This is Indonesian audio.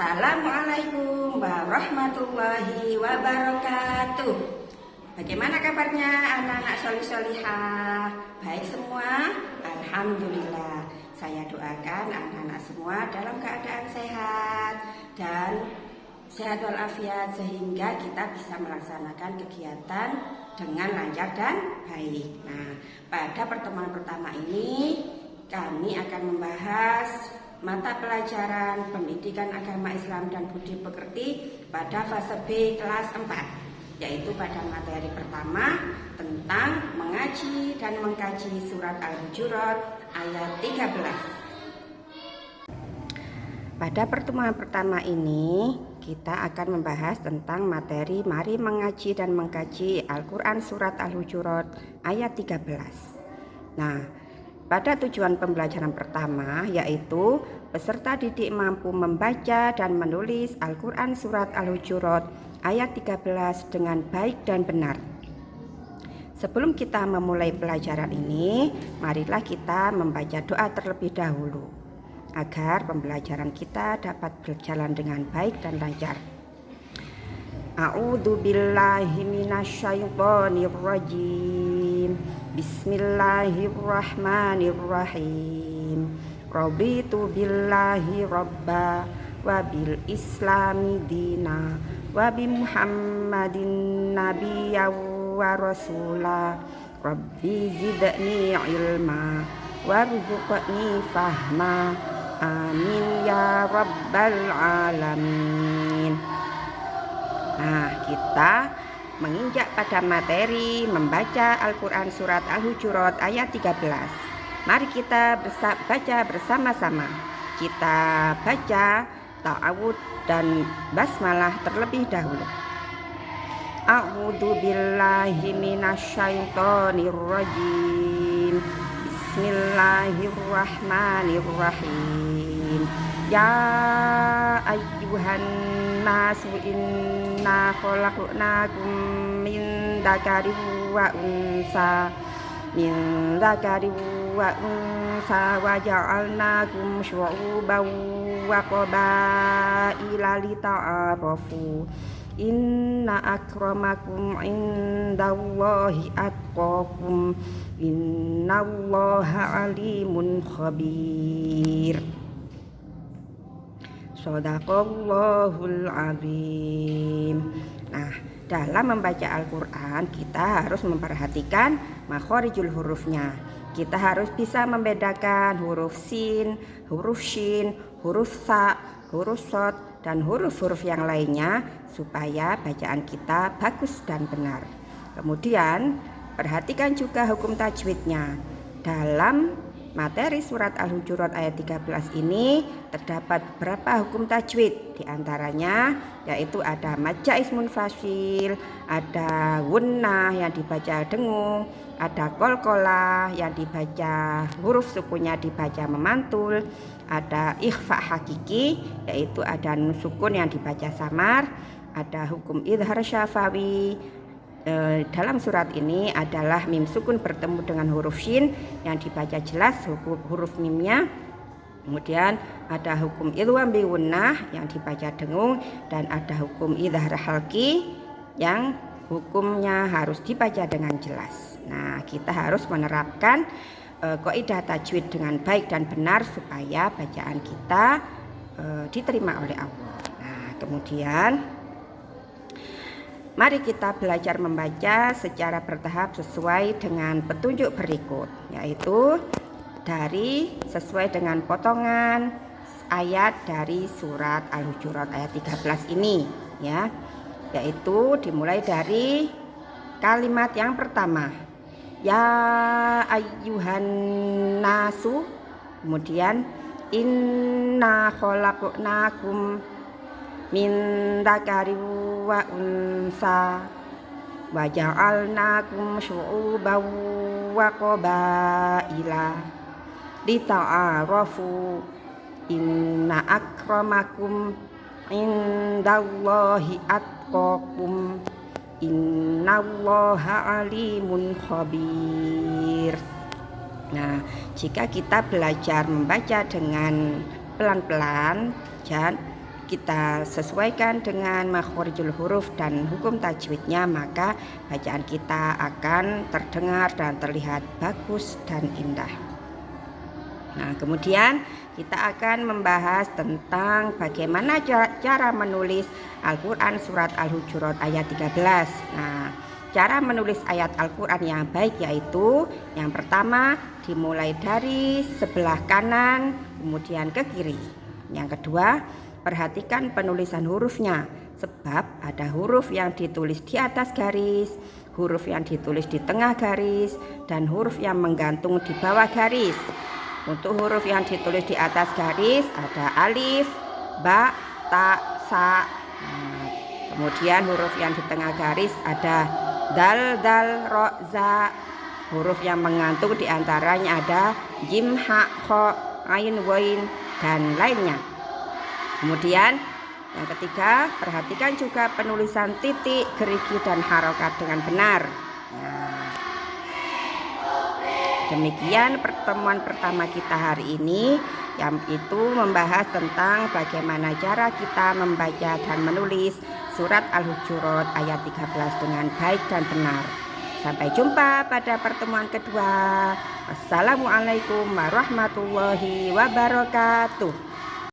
Assalamualaikum warahmatullahi wabarakatuh. Bagaimana kabarnya anak-anak solih-solihah? Baik semua? Alhamdulillah. Saya doakan anak-anak semua dalam keadaan sehat dan sehat walafiat sehingga kita bisa melaksanakan kegiatan dengan lancar dan baik. Nah, pada pertemuan pertama ini kami akan membahas mata pelajaran Pendidikan Agama Islam dan Budi Pekerti pada fase B kelas 4, yaitu pada materi pertama tentang mengaji dan mengkaji surat Al-Hujurat ayat 13. Pada pertemuan pertama ini kita akan membahas tentang materi mari mengaji dan mengkaji Al-Quran surat Al-Hujurat ayat 13. Nah, pada tujuan pembelajaran pertama yaitu peserta didik mampu membaca dan menulis Al-Quran surat Al-Hujurat ayat 13 dengan baik dan benar. Sebelum kita memulai pelajaran ini, marilah kita membaca doa terlebih dahulu agar pembelajaran kita dapat berjalan dengan baik dan lancar. A'udzu billahi minasyaitonir rajim. Bismillahirrahmanirrahim. Raditu billahi rabba wa bil islami dina wa bi Muhammadin nabiyya wa rasula. Rabbi zidni ilma warzuqni fahma. Amin ya rabbal alamin. Nah, kita menginjak pada materi membaca Al-Quran surat Al-Hujurat ayat 13. Mari kita baca bersama-sama. Kita baca ta'awud dan basmalah terlebih dahulu. A'udzu billahi minasyaitonir rajim. Bismillahirrahmanirrahim. Ya ayyuhan nasu inna khalaqnakum min dzakarin wa unsa wa ja'alnakum syu'uban wa qabaila lita'arafu. Inna akramakum indallahi atqakum. Innallaha alimun khabir. Shadaqallahul azim. Nah, dalam membaca Al-Quran kita harus memperhatikan makhorijul hurufnya. Kita harus bisa membedakan huruf sin, huruf shin, huruf sa, huruf shod, dan huruf-huruf yang lainnya supaya bacaan kita bagus dan benar. Kemudian perhatikan juga hukum tajwidnya. Dalam materi surat Al-Hujurat ayat 13 ini terdapat beberapa hukum tajwid. Di antaranya yaitu ada maja ismun fasil, ada gunnah yang dibaca dengung, ada kolkolah yang dibaca huruf sukunnya dibaca memantul, ada ikhfa hakiki yaitu ada nun sukun yang dibaca samar, ada hukum idhar syafawi. Dalam surat ini adalah mim sukun bertemu dengan huruf shin yang dibaca jelas huruf mimnya. Kemudian ada hukum idgham bi gunnah yang dibaca dengung, dan ada hukum idhar halqi yang hukumnya harus dibaca dengan jelas. Nah, kita harus menerapkan kaidah tajwid dengan baik dan benar supaya bacaan kita diterima oleh Allah. Nah, kemudian mari kita belajar membaca secara bertahap sesuai dengan petunjuk berikut, yaitu sesuai dengan potongan ayat dari surat Al-Hujurat ayat 13 ini ya, yaitu dimulai dari kalimat yang pertama, ya ayyuhan nasu, kemudian inna khalaqnakum min dzakarin wa unsa wa ja'alnakum syu'uban wa qabaila lita'arafu. Inna akramakum indallahi atqakum. Innallaha alimun khabir. Nah, jika kita belajar membaca dengan pelan-pelan kita sesuaikan dengan makhorijul huruf dan hukum tajwidnya, maka bacaan kita akan terdengar dan terlihat bagus dan indah. Nah, kemudian kita akan membahas tentang bagaimana cara menulis Al-Quran surat Al-Hujurat ayat 13. Nah, cara menulis ayat Al-Quran yang baik yaitu yang pertama dimulai dari sebelah kanan kemudian ke kiri. Yang kedua, perhatikan penulisan hurufnya, sebab ada huruf yang ditulis di atas garis, huruf yang ditulis di tengah garis, dan huruf yang menggantung di bawah garis. Untuk huruf yang ditulis di atas garis ada alif, ba, ta, sa. Nah, kemudian huruf yang di tengah garis ada dal, dal, ro, za. Huruf yang menggantung di antaranya ada jim, ha, kho, ain, wain, dan lainnya. Kemudian yang ketiga, perhatikan juga penulisan titik, gerigi, dan harokat dengan benar. Demikian pertemuan pertama kita hari ini, yang itu membahas tentang bagaimana cara kita membaca dan menulis surat Al-Hujurat ayat 13 dengan baik dan benar. Sampai jumpa pada pertemuan kedua. Wassalamualaikum warahmatullahi wabarakatuh.